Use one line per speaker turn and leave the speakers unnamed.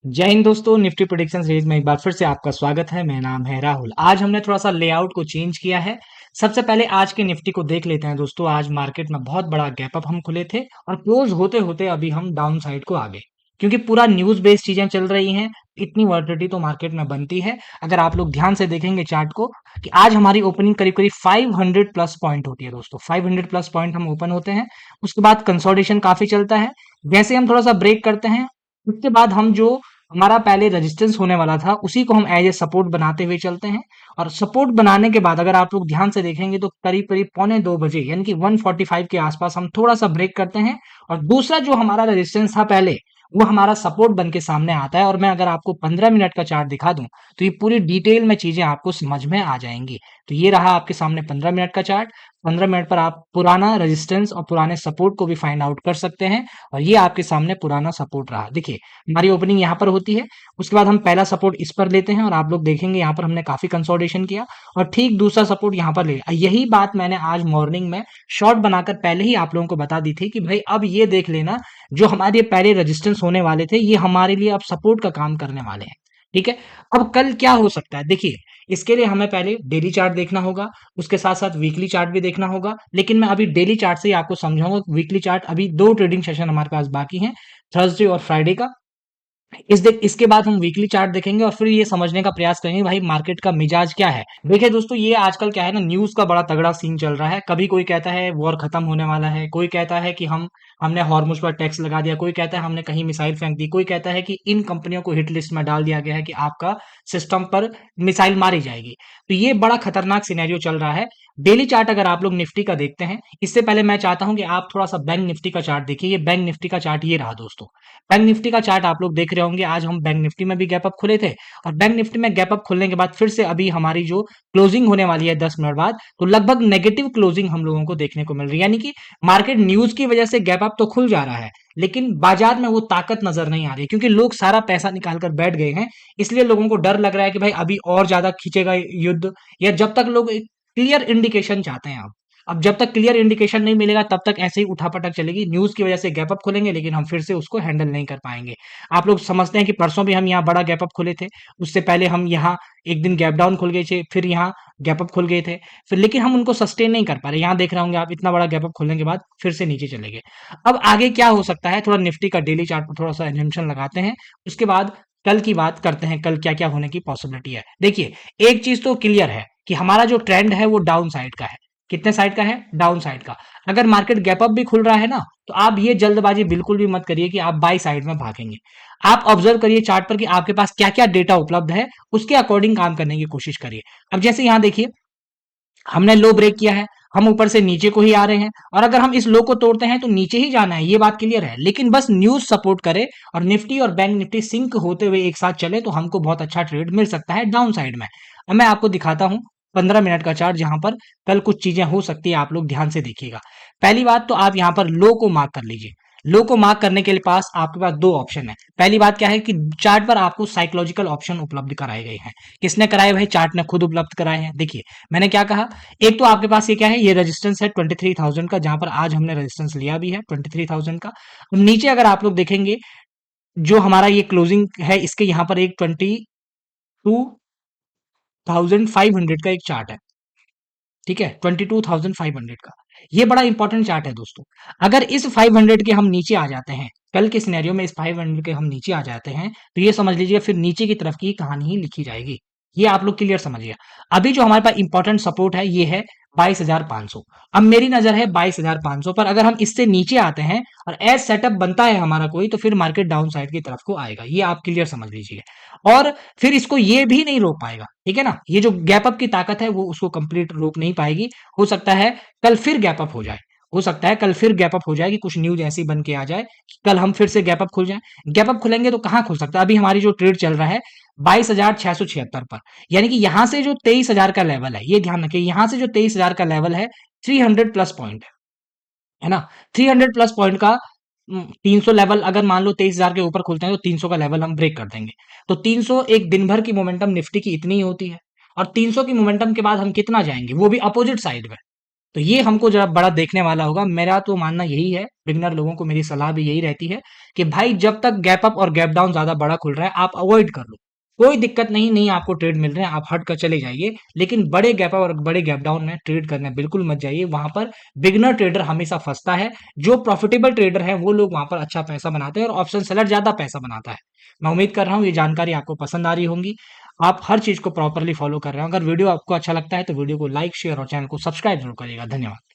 जय हिंद दोस्तों। Nifty prediction series में एक बार फिर से आपका स्वागत है। मेरा नाम है राहुल। आज हमने थोड़ा सा लेआउट को चेंज किया है। सबसे पहले आज के निफ्टी को देख लेते हैं दोस्तों। आज मार्केट में बहुत बड़ा गैप अप हम खुले थे और क्लोज होते होते अभी हम डाउन साइड को आ गए, क्योंकि पूरा न्यूज बेस्ड चीजें चल रही हैं। इतनी वॉलेटिलिटी तो मार्केट में बनती है। अगर आप लोग ध्यान से देखेंगे चार्ट को कि आज हमारी ओपनिंग करीब करीब 500 प्लस पॉइंट होती है दोस्तों। 500 प्लस पॉइंट हम ओपन होते हैं। उसके बाद कंसोलिडेशन काफी चलता है। जैसे हम थोड़ा सा ब्रेक करते हैं, उसके बाद हम जो हमारा पहले रेजिस्टेंस होने वाला था उसी को हम एज ए सपोर्ट बनाते हुए चलते हैं। और सपोर्ट बनाने के बाद अगर आप लोग ध्यान से देखेंगे तो करीब करीब पौने 2 बजे यानी कि 145 के आसपास हम थोड़ा सा ब्रेक करते हैं। और दूसरा जो हमारा रेजिस्टेंस था पहले, वो हमारा सपोर्ट बन के सामने आता है। और मैं अगर आपको 15 मिनट का चार्ट दिखा दूं तो ये पूरी डिटेल में चीजें आपको समझ में आ जाएंगी। तो ये रहा आपके सामने 15 मिनट का चार्ट। 15 मिनट पर आप पुराना रेजिस्टेंस और पुराने सपोर्ट को भी फाइंड आउट कर सकते हैं। और ये आपके सामने पुराना सपोर्ट रहा। देखिए, हमारी ओपनिंग यहाँ पर होती है। उसके बाद हम पहला सपोर्ट इस पर लेते हैं और आप लोग देखेंगे यहाँ पर हमने काफी कंसोलिडेशन किया और ठीक दूसरा सपोर्ट यहाँ पर ले लिया। यही बात मैंने आज मॉर्निंग में शॉर्ट बनाकर पहले ही आप लोगों को बता दी थी कि भाई अब ये देख लेना, जो हमारे पहले रेजिस्टेंस होने वाले थे ये हमारे लिए अब सपोर्ट का काम करने वाले हैं। ठीक है। अब कल क्या हो सकता है, देखिए, इसके लिए हमें पहले डेली चार्ट देखना होगा। उसके साथ साथ वीकली चार्ट भी देखना होगा। लेकिन मैं अभी डेली चार्ट से ही आपको समझाऊंगा। वीकली चार्ट अभी 2 ट्रेडिंग सेशन हमारे पास बाकी हैं, थर्सडे और फ्राइडे का। इसके बाद हम वीकली चार्ट देखेंगे और फिर ये समझने का प्रयास करेंगे भाई मार्केट का मिजाज क्या है। देखिए दोस्तों, ये आजकल क्या है ना, न्यूज का बड़ा तगड़ा सीन चल रहा है। कभी कोई कहता है वॉर खत्म होने वाला है, कोई कहता है कि हमने हॉर्मुज पर टैक्स लगा दिया, कोई कहता है हमने कहीं मिसाइल फेंक दी, कोई कहता है कि इन कंपनियों को हिट लिस्ट में डाल दिया गया है कि आपका सिस्टम पर मिसाइल मारी जाएगी। तो ये बड़ा खतरनाक सिनेरियो चल रहा है। डेली चार्ट अगर आप लोग निफ्टी का देखते हैं, इससे पहले मैं चाहता हूं कि आप थोड़ा सा बैंक निफ्टी का चार्ट देखिए। ये बैंक निफ्टी का चार्ट ये रहा दोस्तों। बैंक निफ्टी का चार्ट आप लोग देख रहे होंगे। आज हम बैंक निफ्टी में भी गैप अप खुले थे और बैंक निफ्टी में गैप अप खुलने के बाद फिर से अभी हमारी जो क्लोजिंग होने वाली है 10 मिनट बाद, तो लगभग नेगेटिव क्लोजिंग हम लोगों को देखने को मिल रही है। यानी कि मार्केट न्यूज की वजह से गैप अप तो खुल जा रहा है, लेकिन बाजार में वो ताकत नजर नहीं आ रही, क्योंकि लोग सारा पैसा निकाल कर बैठ गए हैं। इसलिए लोगों को डर लग रहा है कि भाई अभी और ज्यादा खींचेगा युद्ध, या जब तक लोग क्लियर इंडिकेशन चाहते हैं। अब जब तक क्लियर इंडिकेशन नहीं मिलेगा तब तक ऐसे ही उठापटक चलेगी। न्यूज की वजह से गैप अप खुलेंगे लेकिन हम फिर से उसको हैंडल नहीं कर पाएंगे। आप लोग समझते हैं कि परसों भी हम यहाँ बड़ा गैप अप खुले थे, उससे पहले हम यहाँ एक दिन गैप डाउन खुल गए थे, फिर यहाँ गैप अप खुल गए थे, फिर लेकिन हम उनको सस्टेन नहीं कर पा रहे। यहाँ देख रहे होंगे आप, इतना बड़ा गैप अप खुलने के बाद फिर से नीचे चले गए। अब आगे क्या हो सकता है, थोड़ा निफ्टी का डेली चार्ट पर थोड़ा सा एजम्पशन लगाते हैं। उसके बाद कल की बात करते हैं, कल क्या क्या होने की पॉसिबिलिटी है। देखिए, एक चीज तो क्लियर है कि हमारा जो ट्रेंड है वो डाउन साइड का है। कितने साइड का है? डाउन साइड का। अगर मार्केट गैप अप भी खुल रहा है ना, तो आप ये जल्दबाजी बिल्कुल भी मत करिए कि आप बाई साइड में भागेंगे। आप ऑब्जर्व करिए चार्ट पर कि आपके पास क्या क्या डेटा उपलब्ध है, उसके अकॉर्डिंग काम करने की कोशिश करिए। अब जैसे यहां देखिए, हमने लो ब्रेक किया है, हम ऊपर से नीचे को ही आ रहे हैं, और अगर हम इस लो को तोड़ते हैं तो नीचे ही जाना है, ये बात क्लियर है। लेकिन बस न्यूज सपोर्ट करे और निफ्टी और बैंक निफ्टी सिंक होते हुए एक साथ चले तो हमको बहुत अच्छा ट्रेड मिल सकता है डाउन साइड में। अब मैं आपको दिखाता हूं 15 मिनट का चार्ट, जहां पर कल कुछ चीजें हो सकती है। आप लोग ध्यान से देखिएगा। पहली बात तो आप यहां पर लो को मार्क कर लीजिए। लो को मार्क करने के लिए पास आपके पास दो ऑप्शन है। पहली बात क्या है कि चार्ट पर आपको साइकोलॉजिकल ऑप्शन उपलब्ध कराए गए हैं। किसने कराए भाई? चार्ट ने खुद उपलब्ध कराए हैं। देखिए, मैंने क्या कहा, एक तो आपके पास ये क्या है, ये रेजिस्टेंस है 23,000 का, जहां पर आज हमने रेजिस्टेंस लिया भी है 23,000 का। अब नीचे अगर आप लोग देखेंगे, जो हमारा ये क्लोजिंग है, इसके यहाँ पर एक 22,500 का एक चार्ट है। ठीक है, 22,500 का ये बड़ा इंपॉर्टेंट चार्ट है दोस्तों। अगर इस 500 के हम नीचे आ जाते हैं, कल के सिनेरियो में इस 500 के हम नीचे आ जाते हैं, तो ये समझ लीजिए फिर नीचे की तरफ की कहानी ही लिखी जाएगी। ये आप लोग क्लियर समझिए। अभी जो हमारे पास इंपॉर्टेंट सपोर्ट है ये है 22,500। अब मेरी नजर है 22,500 पर। अगर हम इससे नीचे आते हैं और एज सेटअप बनता है हमारा कोई, तो फिर मार्केट डाउन साइड की तरफ को आएगा। ये आप क्लियर समझ लीजिए। और फिर इसको ये भी नहीं रोक पाएगा। ठीक है ना, ये जो गैप अप की ताकत है वो उसको कंप्लीट रोक नहीं पाएगी। हो सकता है कल फिर गैप अप हो जाए। हो सकता है कल फिर गैप अप हो जाए कि कुछ न्यूज ऐसी बन के आ जाए कि कल हम फिर से गैप अप खुल जाए। गैप अप खुलेंगे तो कहां खुल सकता है? अभी हमारी जो ट्रेड चल रहा है 22,676 पर, यानी कि यहां से जो 23,000 का लेवल है, ये ध्यान रखिए, यहां से जो 23,000 का लेवल है 300 प्लस पॉइंट है ना। 300 प्लस पॉइंट का 300 लेवल, अगर मान लो 23,000 के ऊपर खुलते हैं तो 300 का लेवल हम ब्रेक कर देंगे। तो 300 एक दिन भर की मोमेंटम निफ्टी की इतनी ही होती है। और 300 की मोमेंटम के बाद हम कितना जाएंगे, वो भी अपोजिट साइड में। तो ये हमको जरा बड़ा देखने वाला होगा। मेरा तो मानना यही है, बिगिनर लोगों को मेरी सलाह भी यही रहती है कि भाई जब तक गैप अप और गैप डाउन ज़्यादा बड़ा खुल रहा है, आप अवॉइड कर लो। कोई दिक्कत नहीं, नहीं आपको ट्रेड मिल रहे हैं, आप हट कर चले जाइए। लेकिन बड़े गैप अप और बड़े गैप डाउन में ट्रेड करने बिल्कुल मत जाइए। वहाँ पर बिगिनर ट्रेडर हमेशा फँसता है। जो प्रॉफिटेबल ट्रेडर हैं, वो लोग वहाँ पर अच्छा पैसा बनाते हैं और ऑप्शन सेलर ज़्यादा पैसा बनाता है। मैं उम्मीद कर रहा हूँ ये जानकारी आपको पसंद आ रही होंगी। आप हर चीज़ को प्रॉपर्ली फॉलो कर रहे हो। अगर वीडियो आपको अच्छा लगता है तो वीडियो को लाइक, शेयर और चैनल को सब्सक्राइब ज़रूर करिएगा। धन्यवाद।